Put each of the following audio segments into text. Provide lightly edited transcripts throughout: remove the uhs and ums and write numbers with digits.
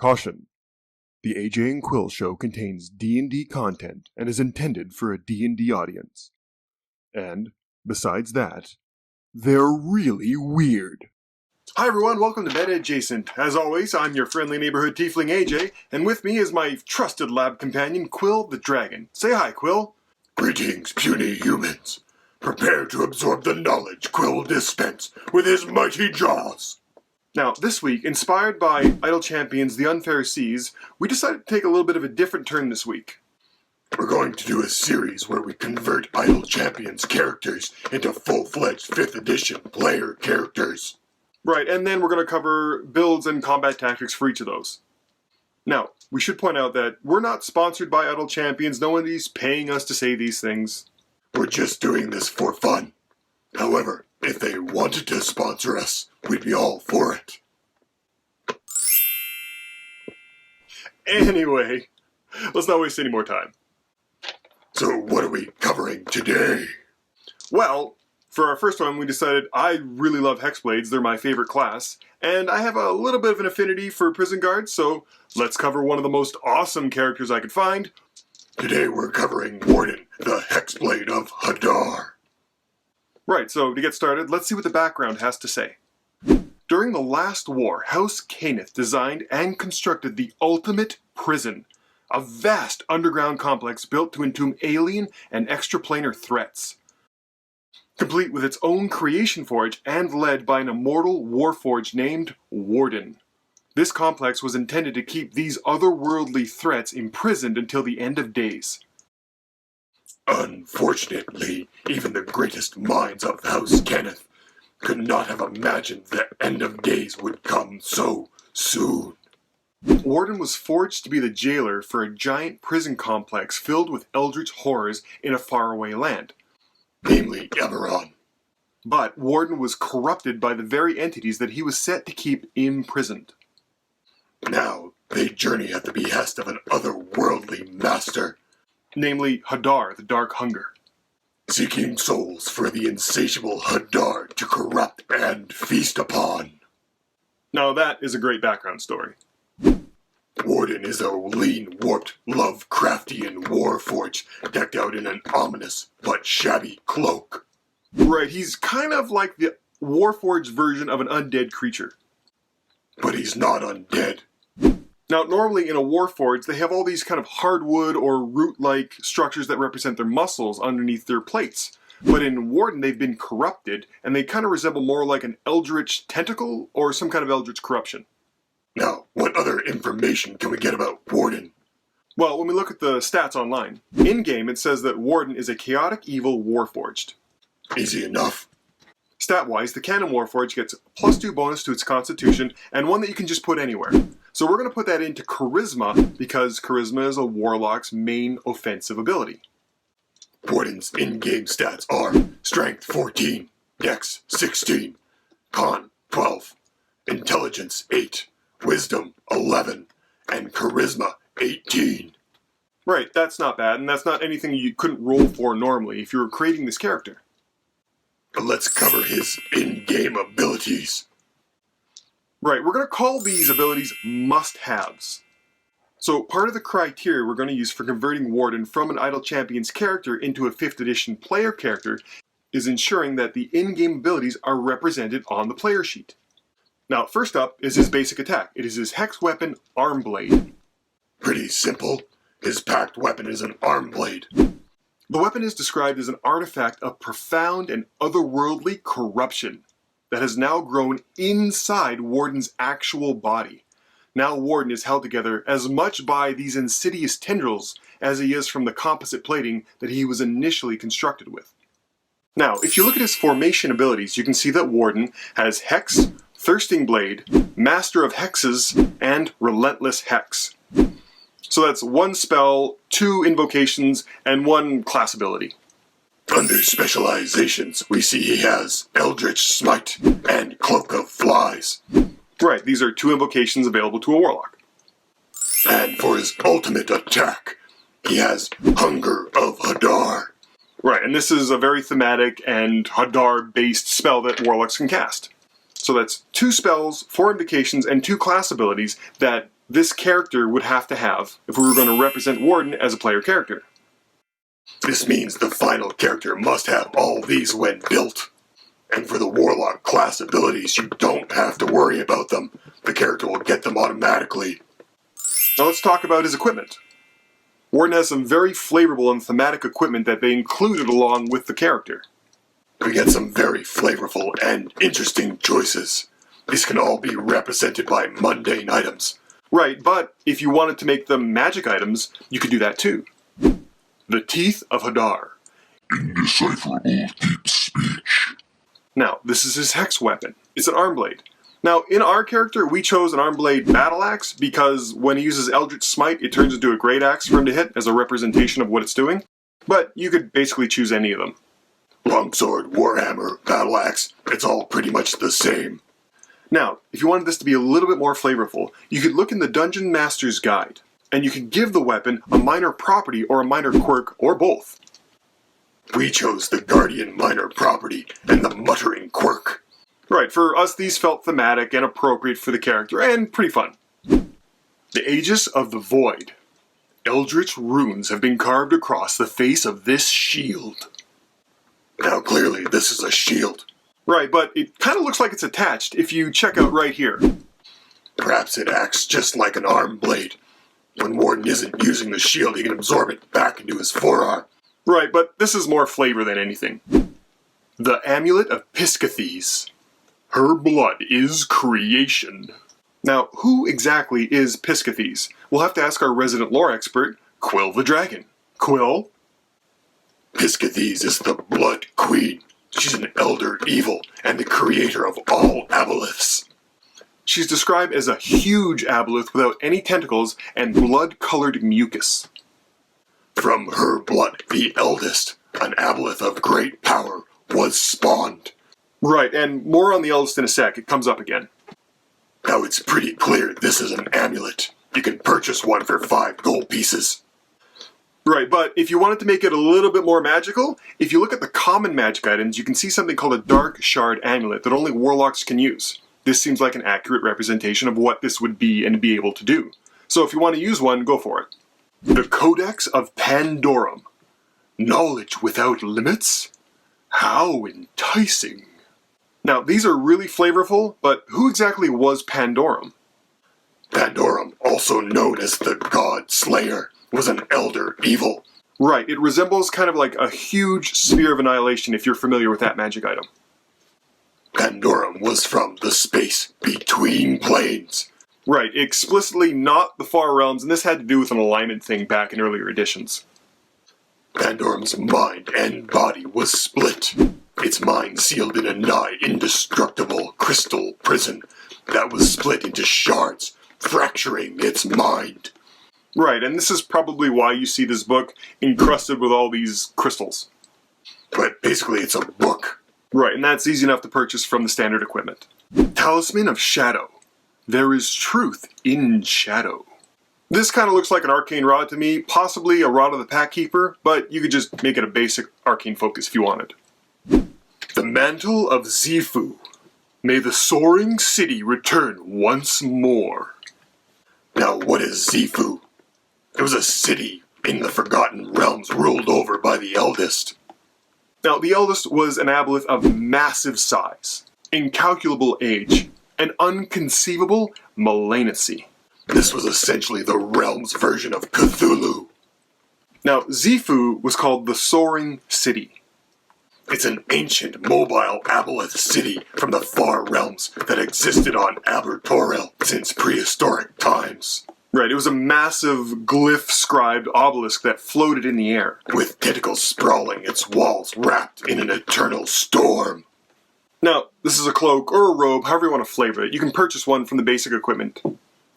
Caution! The AJ and Quill show contains D&D content and is intended for a D&D audience. And, besides that, they're really weird. Hi everyone, welcome to Meta Adjacent. As always, I'm your friendly neighborhood tiefling AJ, and with me is my trusted lab companion, Quill the Dragon. Say hi, Quill. Greetings, puny humans. Prepare to absorb the knowledge Quill will dispense with his mighty jaws. Now, this week, inspired by Idle Champions' The Unfair Seas, we decided to take a little bit of a different turn this week. We're going to do a series where we convert Idle Champions characters into full-fledged 5th edition player characters. Right, and then we're going to cover builds and combat tactics for each of those. Now, we should point out that we're not sponsored by Idle Champions. No one is paying us to say these things. We're just doing this for fun. However, if they wanted to sponsor us, we'd be all for it. Anyway, let's not waste any more time. So what are we covering today? Well, for our first one, we decided I really love Hexblades. They're my favorite class. And I have a little bit of an affinity for prison guards, so let's cover one of the most awesome characters I could find. Today we're covering Warden, the Hexblade of Hadar. Right, so to get started, let's see what the background has to say. During the last war, House Cannith designed and constructed the ultimate prison, a vast underground complex built to entomb alien and extraplanar threats. Complete with its own creation forge and led by an immortal warforged named Warden. This complex was intended to keep these otherworldly threats imprisoned until the end of days. Unfortunately, even the greatest minds of House Cannith could not have imagined the end of days would come so soon. Warden was forged to be the jailer for a giant prison complex filled with eldritch horrors in a faraway land. Namely Eberron. But Warden was corrupted by the very entities that he was set to keep imprisoned. Now they journey at the behest of an otherworldly master, namely Hadar, the Dark Hunger. Seeking souls for the insatiable Hadar to corrupt and feast upon. Now that is a great background story. Warden is a lean, warped, Lovecraftian warforged decked out in an ominous but shabby cloak. Right, he's kind of like the warforged version of an undead creature. But he's not undead. Now, normally in a warforged, they have all these kind of hardwood or root-like structures that represent their muscles underneath their plates. But in Warden, they've been corrupted, and they kind of resemble more like an eldritch tentacle or some kind of eldritch corruption. Now, what other information can we get about Warden? Well, when we look at the stats online, in-game it says that Warden is a chaotic evil warforged. Easy enough. Stat-wise, the Canon Warforged gets a +2 bonus to its constitution, and one that you can just put anywhere. So we're going to put that into Charisma, because Charisma is a Warlock's main offensive ability. Warden's in-game stats are Strength 14, Dex 16, Con 12, Intelligence 8, Wisdom 11, and Charisma 18. Right, that's not bad, and that's not anything you couldn't roll for normally if you were creating this character. But let's cover his in-game abilities. Right, we're going to call these abilities must-haves. So part of the criteria we're going to use for converting Warden from an Idle Champions character into a 5th edition player character is ensuring that the in-game abilities are represented on the player sheet. Now, first up is his basic attack. It is his Hex weapon, Armblade. Pretty simple. His Pact weapon is an Armblade. The weapon is described as an artifact of profound and otherworldly corruption that has now grown inside Warden's actual body. Now Warden is held together as much by these insidious tendrils as he is from the composite plating that he was initially constructed with. Now, if you look at his formation abilities, you can see that Warden has Hex, Thirsting Blade, Master of Hexes, and Relentless Hex. So that's 1 spell, 2 invocations, and 1 class ability. Under specializations, we see he has Eldritch Smite and Cloak of Flies. Right, these are 2 invocations available to a Warlock. And for his ultimate attack, he has Hunger of Hadar. Right, and this is a very thematic and Hadar-based spell that Warlocks can cast. So that's 2 spells, 4 invocations, and 2 class abilities that this character would have to have if we were going to represent Warden as a player character. This means the final character must have all these when built. And for the Warlock class abilities, you don't have to worry about them. The character will get them automatically. Now let's talk about his equipment. Warden has some very flavorful and thematic equipment that they included along with the character. We get some very flavorful and interesting choices. These can all be represented by mundane items. Right, but if you wanted to make them magic items, you could do that too. The Teeth of Hadar. Indecipherable deep speech. Now, this is his hex weapon. It's an arm blade. Now, in our character, we chose an arm blade battle axe because when he uses Eldritch Smite, it turns into a great axe for him to hit as a representation of what it's doing. But you could basically choose any of them. Longsword, warhammer, battle axe, it's all pretty much the same. Now, if you wanted this to be a little bit more flavorful, you could look in the Dungeon Master's Guide, and you could give the weapon a minor property or a minor quirk, or both. We chose the Guardian minor property and the Muttering quirk. Right, for us these felt thematic and appropriate for the character, and pretty fun. The Aegis of the Void. Eldritch runes have been carved across the face of this shield. Now clearly this is a shield. Right, but it kind of looks like it's attached if you check out right here. Perhaps it acts just like an arm blade. When Warden isn't using the shield, he can absorb it back into his forearm. Right, but this is more flavor than anything. The Amulet of Episcophe. Her blood is creation. Now, who exactly is Biscathis? We'll have to ask our resident lore expert, Quill the Dragon. Quill? Biscathis is the Blood Queen. She's an elder evil and the creator of all aboleths. She's described as a huge aboleth without any tentacles and blood-colored mucus. From her blood, the eldest, an aboleth of great power, was spawned. Right, and more on the eldest in a sec. It comes up again. Now it's pretty clear this is an amulet. You can purchase one for 5 gold pieces. Right, but if you wanted to make it a little bit more magical, if you look at the common magic items, you can see something called a Dark Shard Amulet that only Warlocks can use. This seems like an accurate representation of what this would be and be able to do. So if you want to use one, go for it. The Codex of Pandorum. Knowledge without limits? How enticing. Now, these are really flavorful, but who exactly was Pandorum? Pandorum, also known as the God Slayer, was an elder evil. Right, it resembles kind of like a huge sphere of annihilation if you're familiar with that magic item. Pandorum was from the space between planes. Right, explicitly not the far realms, and this had to do with an alignment thing back in earlier editions. Pandorum's mind and body was split. Its mind sealed in a nigh indestructible crystal prison that was split into shards, fracturing its mind. Right, and this is probably why you see this book encrusted with all these crystals. But basically it's a book. Right, and that's easy enough to purchase from the standard equipment. Talisman of Shadow. There is truth in shadow. This kind of looks like an arcane rod to me, possibly a rod of the Pact Keeper, but you could just make it a basic arcane focus if you wanted. The Mantle of Zifu. May the soaring city return once more. Now what is Zifu? It was a city in the Forgotten Realms ruled over by the Eldest. Now, the Eldest was an aboleth of massive size, incalculable age, and unconceivable malignancy. This was essentially the realm's version of Cthulhu. Now, Zifu was called the Soaring City. It's an ancient, mobile aboleth city from the far realms that existed on Abertoril since prehistoric times. Right, it was a massive glyph-scribed obelisk that floated in the air. With tentacles sprawling its walls wrapped in an eternal storm. Now, this is a cloak or a robe, however you want to flavor it. You can purchase one from the basic equipment.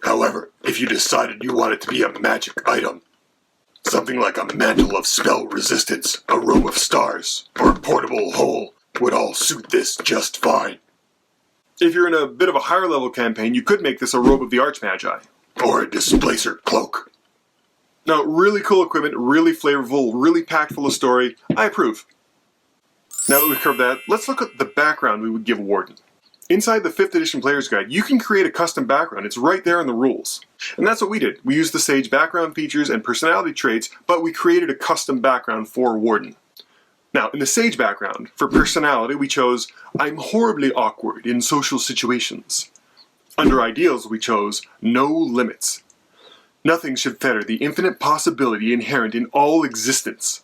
However, if you decided you want it to be a magic item, something like a mantle of spell resistance, a robe of stars, or a portable hole would all suit this just fine. If you're in a bit of a higher level campaign, you could make this a robe of the Archmagi. Or a displacer cloak. Now, really cool equipment, really flavorful, really packed full of story. I approve. Now that we've covered that, let's look at the background we would give Warden. Inside the 5th edition Player's Guide, you can create a custom background. It's right there in the rules. And that's what we did. We used the Sage background features and personality traits, but we created a custom background for Warden. Now, in the Sage background, for personality, we chose, I'm horribly awkward in social situations. Under Ideals, we chose, no limits. Nothing should fetter the infinite possibility inherent in all existence.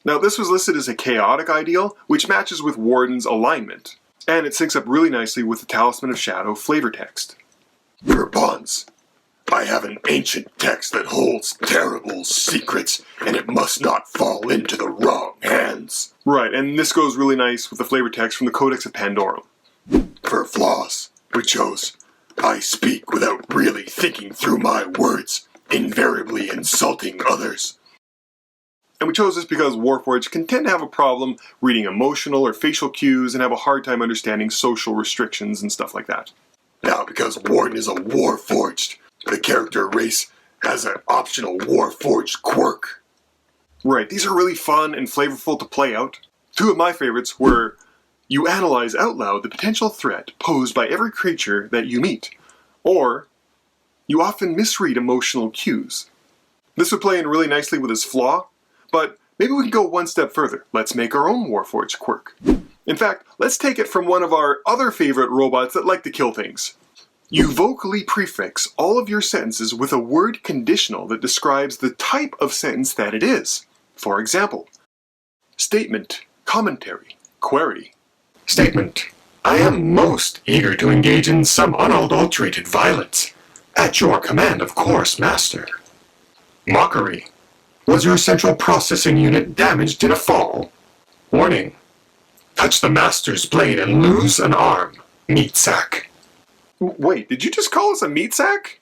Now, this was listed as a chaotic ideal, which matches with Warden's alignment, and it syncs up really nicely with the Talisman of Shadow flavor text. For bonds, I have an ancient text that holds terrible secrets, and it must not fall into the wrong hands. Right, and this goes really nice with the flavor text from the Codex of Pandorum. For flaws, we chose, I speak without really thinking through my words, invariably insulting others. And we chose this because Warforged can tend to have a problem reading emotional or facial cues and have a hard time understanding social restrictions and stuff like that. Now, because Warden is a Warforged, the character race has an optional Warforged quirk. Right, these are really fun and flavorful to play out. 2 of my favorites were, you analyze out loud the potential threat posed by every creature that you meet, or, you often misread emotional cues. This would play in really nicely with his flaw, but maybe we can go one step further. Let's make our own Warforged quirk. In fact, let's take it from one of our other favorite robots that like to kill things. You vocally prefix all of your sentences with a word conditional that describes the type of sentence that it is. For example, statement, commentary, query. Statement. I am most eager to engage in some unadulterated violence. At your command, of course, Master. Mockery. Was your central processing unit damaged in a fall? Warning. Touch the Master's blade and lose an arm. Meat sack. Wait, did you just call us a meat sack?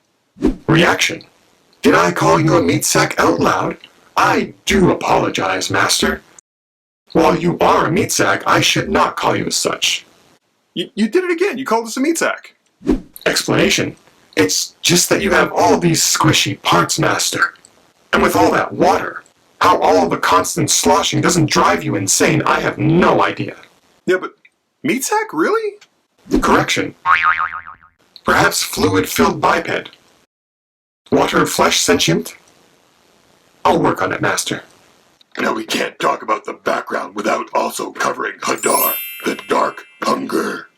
Reaction. Did I call you a meat sack out loud? I do apologize, Master. While you are a meat sack, I should not call you as such. You did it again. You called us a meat sack. Explanation. It's just that you have all these squishy parts, Master. And with all that water, how all the constant sloshing doesn't drive you insane, I have no idea. Yeah, but meat sack, really? Correction. Perhaps fluid-filled biped. Water flesh sentient? I'll work on it, Master. Now we can't talk about the background without also covering Hadar, the Dark Hunger.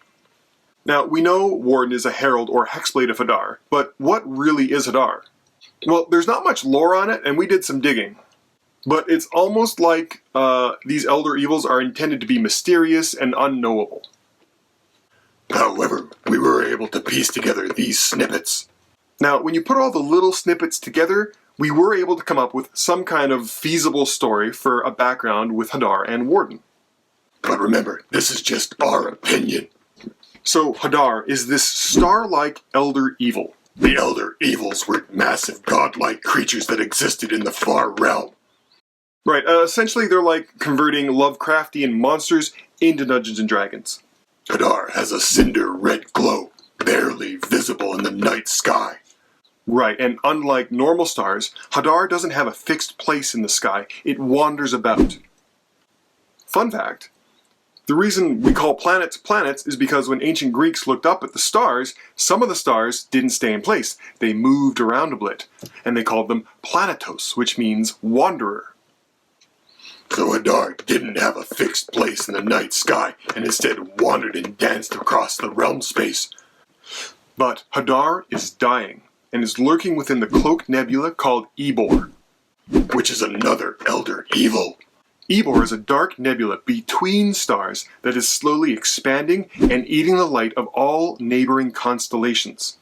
Now, we know Warden is a herald or hexblade of Hadar, but what really is Hadar? Well, there's not much lore on it, and we did some digging. But it's almost like these elder evils are intended to be mysterious and unknowable. However, we were able to piece together these snippets. Now, when you put all the little snippets together, we were able to come up with some kind of feasible story for a background with Hadar and Warden. But remember, this is just our opinion. So, Hadar is this star-like elder evil. The elder evils were massive godlike creatures that existed in the far realm. Right, essentially they're like converting Lovecraftian monsters into Dungeons and Dragons. Hadar has a cinder red glow, barely visible in the night sky. Right, and unlike normal stars, Hadar doesn't have a fixed place in the sky. It wanders about. Fun fact, the reason we call planets planets is because when ancient Greeks looked up at the stars, some of the stars didn't stay in place. They moved around a bit, and they called them planetos, which means wanderer. So Hadar didn't have a fixed place in the night sky, and instead wandered and danced across the realm space. But Hadar is dying, and is lurking within the cloaked nebula called Ebor. Which is another elder evil. Ebor is a dark nebula between stars that is slowly expanding and eating the light of all neighboring constellations.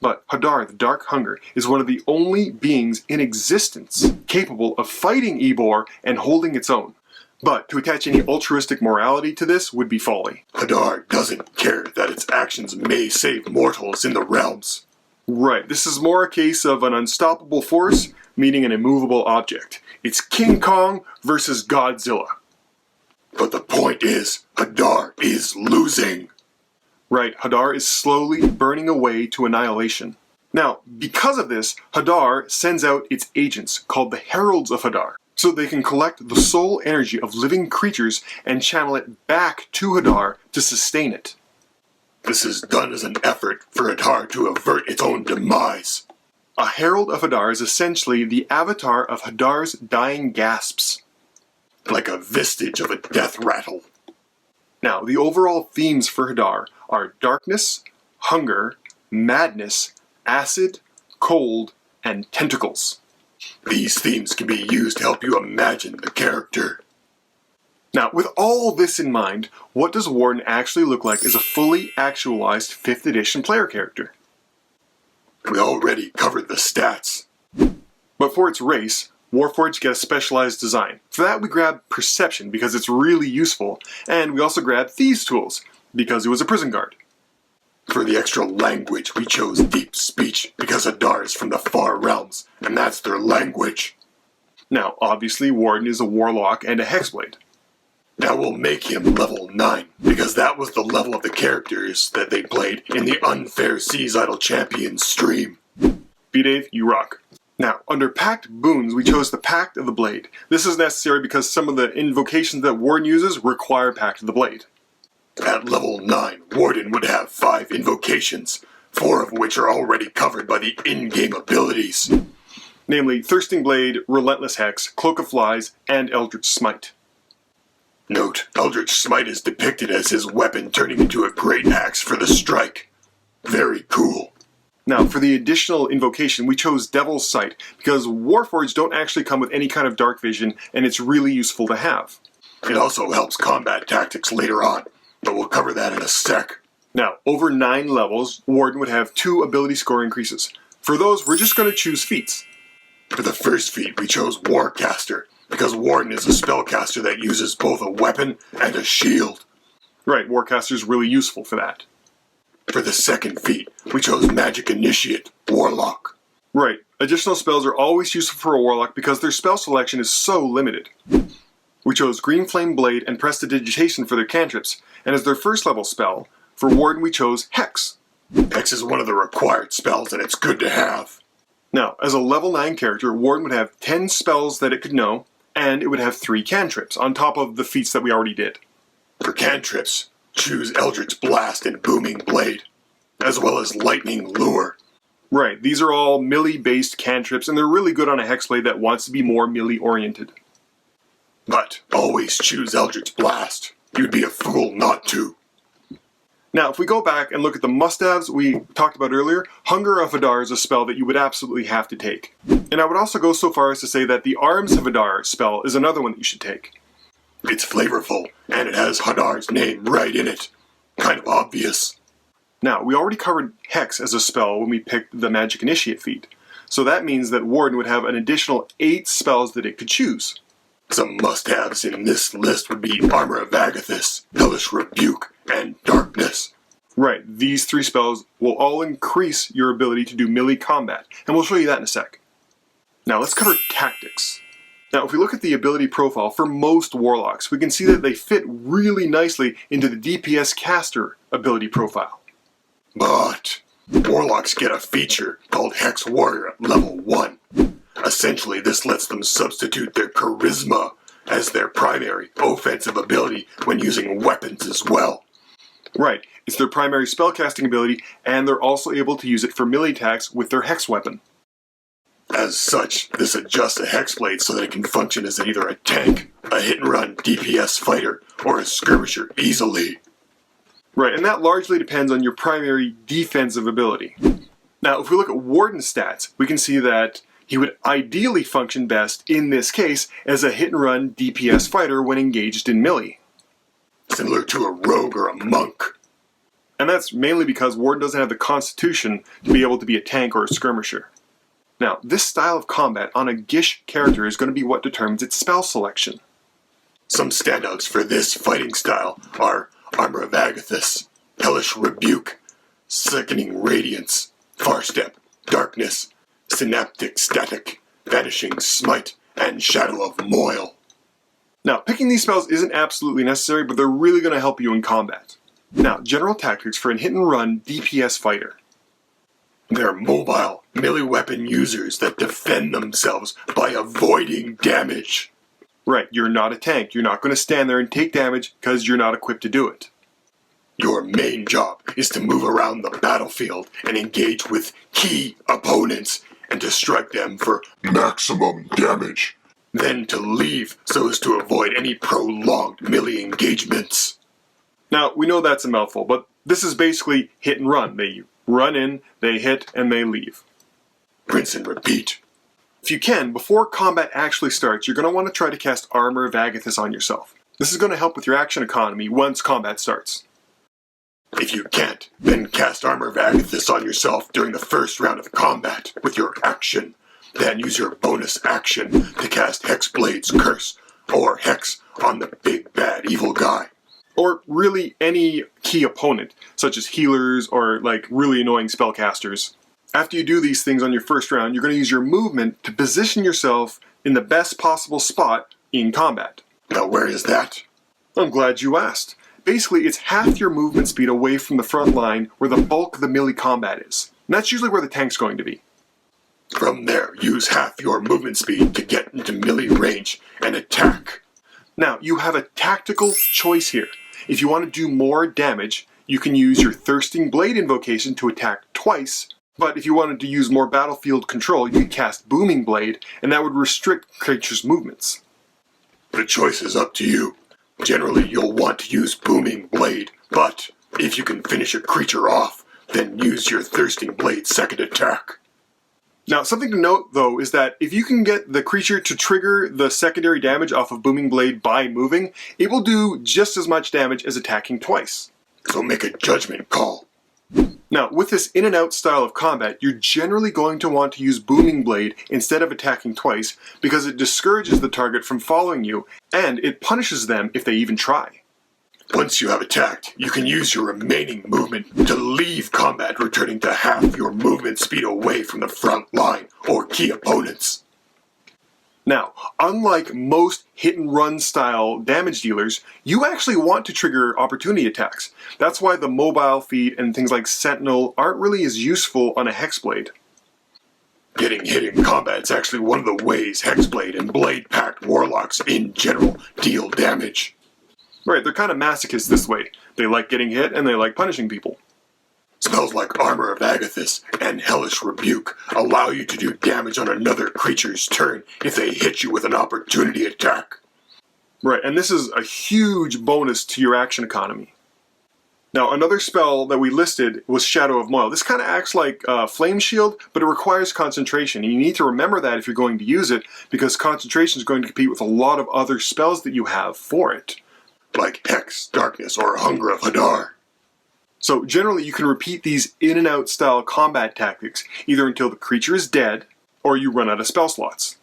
But Hadar, the Dark Hunger, is one of the only beings in existence capable of fighting Ebor and holding its own. But to attach any altruistic morality to this would be folly. Hadar doesn't care that its actions may save mortals in the realms. Right, this is more a case of an unstoppable force meeting an immovable object. It's King Kong versus Godzilla. But the point is, Hadar is losing. Right, Hadar is slowly burning away to annihilation. Now, because of this, Hadar sends out its agents, called the Heralds of Hadar, so they can collect the soul energy of living creatures and channel it back to Hadar to sustain it. This is done as an effort for Hadar to avert its own demise. A Herald of Hadar is essentially the avatar of Hadar's dying gasps. Like a vestige of a death rattle. Now, the overall themes for Hadar are darkness, hunger, madness, acid, cold, and tentacles. These themes can be used to help you imagine the character. Now, with all this in mind, what does Warden actually look like as a fully actualized 5th edition player character? We already covered the stats. But for its race, Warforged get a specialized design. For that we grab Perception because it's really useful, and we also grab Thieves' Tools because it was a prison guard. For the extra language, we chose Deep Speech because Hadar is from the Far Realms, and that's their language. Now, obviously, Warden is a Warlock and a Hexblade. Now we'll make him level 9, because that was the level of the characters that they played in the Unfair Untitled Champion stream. B-Dave, you rock. Now, under Pact boons, we chose the Pact of the Blade. This is necessary because some of the invocations that Warden uses require Pact of the Blade. At level 9, Warden would have 5 invocations, 4 of which are already covered by the in-game abilities. Namely, Thirsting Blade, Relentless Hex, Cloak of Flies, and Eldritch Smite. Note, Eldritch Smite is depicted as his weapon turning into a great axe for the strike. Very cool. Now, for the additional invocation, we chose Devil's Sight, because Warforged don't actually come with any kind of dark vision, and it's really useful to have. It also helps combat tactics later on, but we'll cover that in a sec. Now, over 9 levels, Warden would have 2 ability score increases. For those, we're just going to choose feats. For the first feat, we chose Warcaster, because Warden is a spellcaster that uses both a weapon and a shield. Right, Warcaster's really useful for that. For the second feat, we chose Magic Initiate, Warlock. Right, additional spells are always useful for a Warlock because their spell selection is so limited. We chose Green Flame Blade and Prestidigitation for their cantrips, and as their first level spell, for Warden we chose Hex. Hex is one of the required spells and it's good to have. Now, as a level 9 character, Warden would have 10 spells that it could know, and it would have 3 cantrips, on top of the feats that we already did. For cantrips, choose Eldritch Blast and Booming Blade, as well as Lightning Lure. Right, these are all melee-based cantrips, and they're really good on a Hexblade that wants to be more melee-oriented. But always choose Eldritch Blast. You'd be a fool not to. Now, if we go back and look at the must-haves we talked about earlier, Hunger of Hadar is a spell that you would absolutely have to take. And I would also go so far as to say that the Arms of Hadar spell is another one that you should take. It's flavorful, and it has Hadar's name right in it. Kind of obvious. Now, we already covered Hex as a spell when we picked the Magic Initiate feat. So that means that Warden would have an additional 8 spells that it could choose. Some must-haves in this list would be Armor of Episcophe, Hellish Rebuke, and Darkness. Right, these 3 spells will all increase your ability to do melee combat, and we'll show you that in a sec. Now let's cover tactics. Now if we look at the ability profile for most Warlocks, we can see that they fit really nicely into the DPS caster ability profile. But Warlocks get a feature called Hex Warrior at level 1. Essentially, this lets them substitute their charisma as their primary offensive ability when using weapons as well. Right, it's their primary spellcasting ability, and they're also able to use it for melee attacks with their Hex weapon. As such, this adjusts a Hexblade so that it can function as either a tank, a hit-and-run DPS fighter, or a skirmisher easily. Right, and that largely depends on your primary defensive ability. Now, if we look at Warden's stats, we can see that he would ideally function best, in this case, as a hit-and-run DPS fighter when engaged in melee. Similar to a rogue or a monk. And that's mainly because Warden doesn't have the constitution to be able to be a tank or a skirmisher. Now, this style of combat on a Gish character is going to be what determines its spell selection. Some standouts for this fighting style are Armor of Episcophe, Hellish Rebuke, Sickening Radiance, Far Step, Darkness, Synaptic Static, Vanishing Smite, and Shadow of Moil. Now, picking these spells isn't absolutely necessary, but they're really going to help you in combat. Now, general tactics for a hit-and-run DPS fighter. They're mobile, melee weapon users that defend themselves by avoiding damage. Right, you're not a tank. You're not going to stand there and take damage because you're not equipped to do it. Your main job is to move around the battlefield and engage with key opponents and to strike them for maximum damage. Then to leave so as to avoid any prolonged melee engagements. Now, we know that's a mouthful, but this is basically hit and run. They run in, they hit, and they leave. Rinse and repeat. If you can, before combat actually starts, you're going to want to try to cast Armor of Episcophe on yourself. This is going to help with your action economy once combat starts. If you can't, then cast Armor of Episcophe on yourself during the first round of combat with your action. Then use your bonus action to cast Hexblade's Curse, or Hex, on the big bad evil guy. Or really any key opponent, such as healers or like really annoying spellcasters. After you do these things on your first round, you're going to use your movement to position yourself in the best possible spot in combat. Now where is that? I'm glad you asked. Basically, it's half your movement speed away from the front line where the bulk of the melee combat is. And that's usually where the tank's going to be. From there, use half your movement speed to get into melee range and attack. Now, you have a tactical choice here. If you want to do more damage, you can use your Thirsting Blade invocation to attack twice, but if you wanted to use more battlefield control, you could cast Booming Blade, and that would restrict creatures' movements. The choice is up to you. Generally, you'll want to use Booming Blade, but if you can finish a creature off, then use your Thirsting Blade's second attack. Now, something to note, though, is that if you can get the creature to trigger the secondary damage off of Booming Blade by moving, it will do just as much damage as attacking twice. So make a judgment call. Now, with this in and out style of combat, you're generally going to want to use Booming Blade instead of attacking twice because it discourages the target from following you, and it punishes them if they even try. Once you have attacked, you can use your remaining movement to leave combat, returning to half your movement speed away from the front line or key opponents. Now, unlike most hit-and-run style damage dealers, you actually want to trigger opportunity attacks. That's why the mobile feat and things like Sentinel aren't really as useful on a Hexblade. Getting hit in combat is actually one of the ways Hexblade and Blade Pact Warlocks in general deal damage. Right, they're kind of masochists this way. They like getting hit and they like punishing people. Spells like Armor of Episcophe and Hellish Rebuke allow you to do damage on another creature's turn if they hit you with an opportunity attack. Right, and this is a huge bonus to your action economy. Now, another spell that we listed was Shadow of Moil. This kind of acts like Flame Shield, but it requires concentration. And you need to remember that if you're going to use it, because concentration is going to compete with a lot of other spells that you have for it. Like Hex, Darkness, or Hunger of Hadar. So generally you can repeat these in and out style combat tactics either until the creature is dead or you run out of spell slots.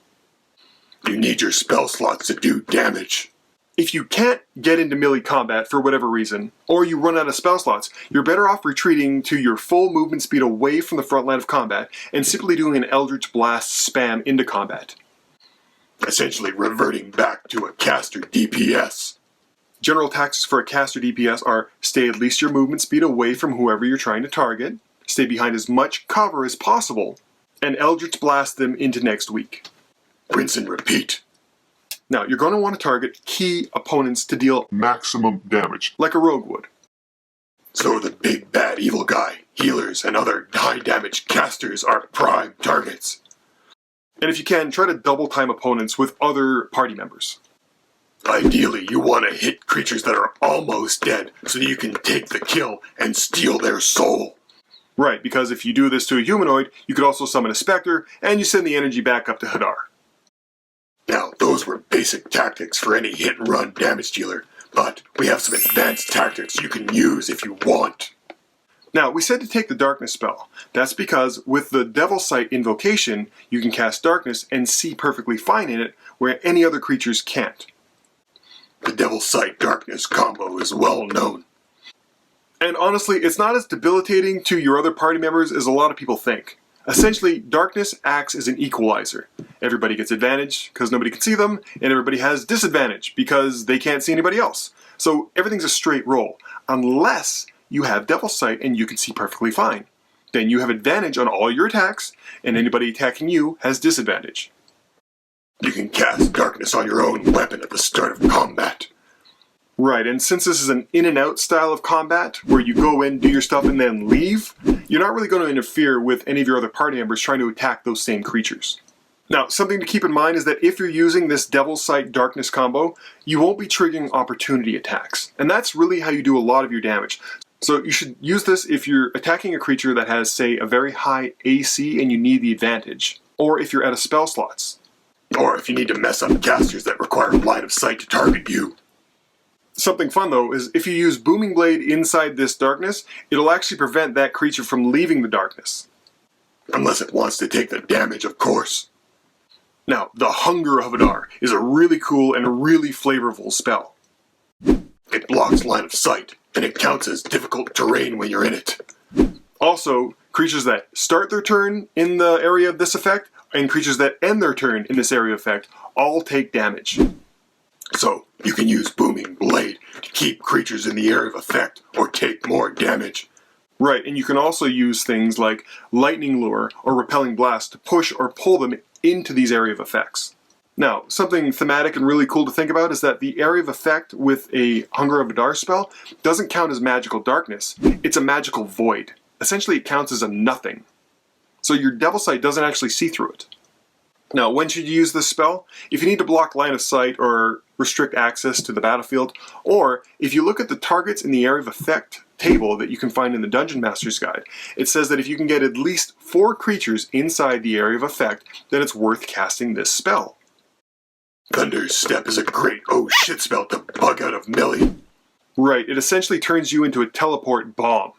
You need your spell slots to do damage. If you can't get into melee combat for whatever reason, or you run out of spell slots, you're better off retreating to your full movement speed away from the front line of combat and simply doing an Eldritch Blast spam into combat. Essentially reverting back to a caster DPS. General tactics for a caster DPS are stay at least your movement speed away from whoever you're trying to target, stay behind as much cover as possible, and Eldritch Blast them into next week. Rinse and repeat. Now, you're going to want to target key opponents to deal maximum damage, like a rogue would. So the big bad evil guy, healers, and other high damage casters are prime targets. And if you can, try to double time opponents with other party members. Ideally, you want to hit creatures that are almost dead so that you can take the kill and steal their soul. Right, because if you do this to a humanoid, you could also summon a specter, and you send the energy back up to Hadar. Now, those were basic tactics for any hit-and-run damage dealer, but we have some advanced tactics you can use if you want. Now, we said to take the Darkness spell. That's because with the Devil's Sight invocation, you can cast Darkness and see perfectly fine in it, where any other creatures can't. The Devil's Sight Darkness combo is well known. And honestly, it's not as debilitating to your other party members as a lot of people think. Essentially, Darkness acts as an equalizer. Everybody gets advantage because nobody can see them, and everybody has disadvantage because they can't see anybody else. So everything's a straight roll, unless you have Devil's Sight and you can see perfectly fine. Then you have advantage on all your attacks, and anybody attacking you has disadvantage. You can cast Darkness on your own weapon at the start of combat. Right, and since this is an in and out style of combat, where you go in, do your stuff, and then leave, you're not really going to interfere with any of your other party members trying to attack those same creatures. Now, something to keep in mind is that if you're using this Devil's Sight Darkness combo, you won't be triggering opportunity attacks, and that's really how you do a lot of your damage. So you should use this if you're attacking a creature that has, say, a very high AC and you need the advantage, or if you're out of spell slots. Or if you need to mess up casters that require line of sight to target you. Something fun though is if you use Booming Blade inside this darkness, it'll actually prevent that creature from leaving the darkness. Unless it wants to take the damage, of course. Now, the Hunger of Hadar is a really cool and really flavorful spell. It blocks line of sight, and it counts as difficult terrain when you're in it. Also, creatures that start their turn in the area of this effect, and creatures that end their turn in this area of effect, all take damage. So, you can use Booming Blade to keep creatures in the area of effect, or take more damage. Right, and you can also use things like Lightning Lure or Repelling Blast to push or pull them into these area of effects. Now, something thematic and really cool to think about is that the area of effect with a Hunger of Hadar spell doesn't count as magical darkness, it's a magical void. Essentially, it counts as a nothing. So your Devil's Sight doesn't actually see through it. Now, when should you use this spell? If you need to block line of sight or restrict access to the battlefield, or if you look at the targets in the area of effect table that you can find in the Dungeon Master's Guide, it says that if you can get at least 4 creatures inside the area of effect, then it's worth casting this spell. Thunder's Step is a great oh shit spell to bug out of melee. Right, it essentially turns you into a teleport bomb.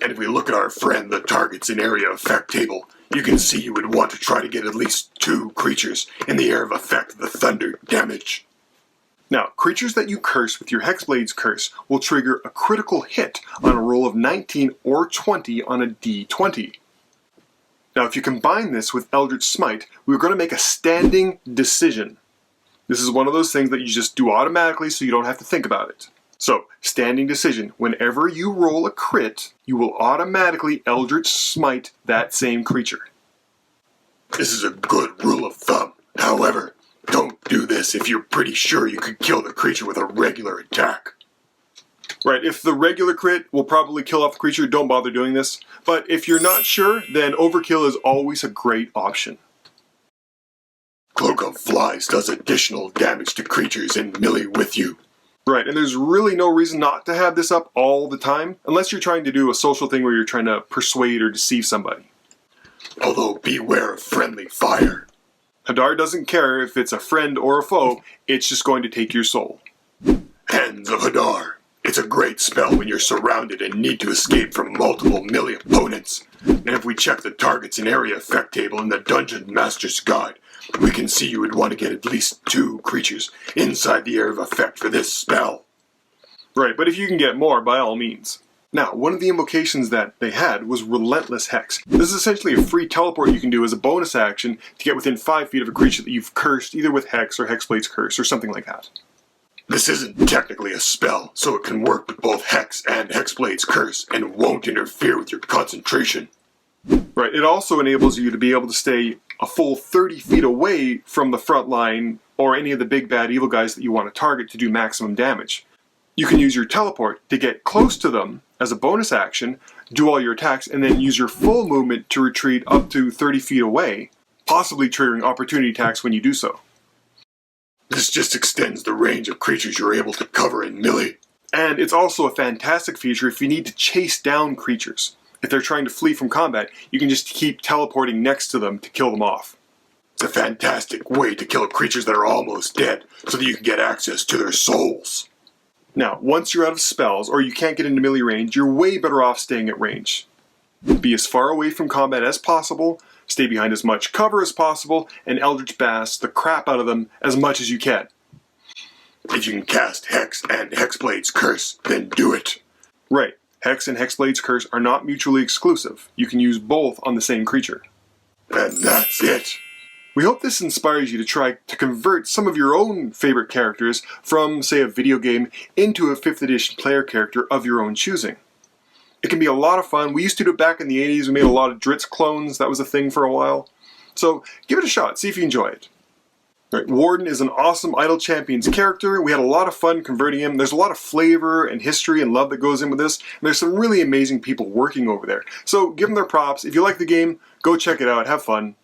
And if we look at our friend, the targets in area effect table, you can see you would want to try to get at least 2 creatures in the area of effect of the thunder damage. Now, creatures that you curse with your Hexblade's curse will trigger a critical hit on a roll of 19 or 20 on a d20. Now, if you combine this with Eldritch Smite, we're going to make a standing decision. This is one of those things that you just do automatically so you don't have to think about it. So, standing decision, whenever you roll a crit, you will automatically Eldritch Smite that same creature. This is a good rule of thumb. However, don't do this if you're pretty sure you could kill the creature with a regular attack. Right, if the regular crit will probably kill off the creature, don't bother doing this. But if you're not sure, then overkill is always a great option. Cloak of Flies does additional damage to creatures in melee with you. Right, and there's really no reason not to have this up all the time, unless you're trying to do a social thing where you're trying to persuade or deceive somebody. Although beware of friendly fire. Hadar doesn't care if it's a friend or a foe, it's just going to take your soul. Hands of Hadar. It's a great spell when you're surrounded and need to escape from multiple melee opponents. And if we check the targets and area effect table in the Dungeon Master's Guide, we can see you would want to get at least 2 creatures inside the area of effect for this spell. Right, but if you can get more, by all means. Now, one of the invocations that they had was Relentless Hex. This is essentially a free teleport you can do as a bonus action to get within 5 feet of a creature that you've cursed, either with Hex or Hexblade's Curse or something like that. This isn't technically a spell, so it can work with both Hex and Hexblade's Curse and won't interfere with your concentration. Right, it also enables you to be able to stay a full 30 feet away from the front line or any of the big bad evil guys that you want to target to do maximum damage. You can use your teleport to get close to them as a bonus action, do all your attacks, and then use your full movement to retreat up to 30 feet away, possibly triggering opportunity attacks when you do so. This just extends the range of creatures you're able to cover in melee. And it's also a fantastic feature if you need to chase down creatures. If they're trying to flee from combat, you can just keep teleporting next to them to kill them off. It's a fantastic way to kill creatures that are almost dead, so that you can get access to their souls. Now, once you're out of spells, or you can't get into melee range, you're way better off staying at range. Be as far away from combat as possible, stay behind as much cover as possible, and Eldritch Blast the crap out of them as much as you can. If you can cast Hex and Hexblade's Curse, then do it. Right. Hex and Hexblade's Curse are not mutually exclusive. You can use both on the same creature. And that's it. We hope this inspires you to try to convert some of your own favorite characters from, say, a video game into a 5th edition player character of your own choosing. It can be a lot of fun. We used to do it back in the 80s. We made a lot of Dritz clones. That was a thing for a while. So give it a shot. See if you enjoy it. Right, Warden is an awesome Idle Champions character. We had a lot of fun converting him. There's a lot of flavor and history and love that goes in with this. And there's some really amazing people working over there. So give them their props. If you like the game, go check it out. Have fun.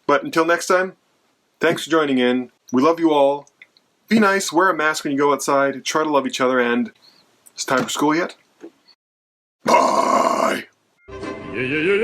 But until next time, thanks for joining in. We love you all. Be nice. Wear a mask when you go outside. Try to love each other. And it's time for school yet? Bye! Yeah, yeah, yeah.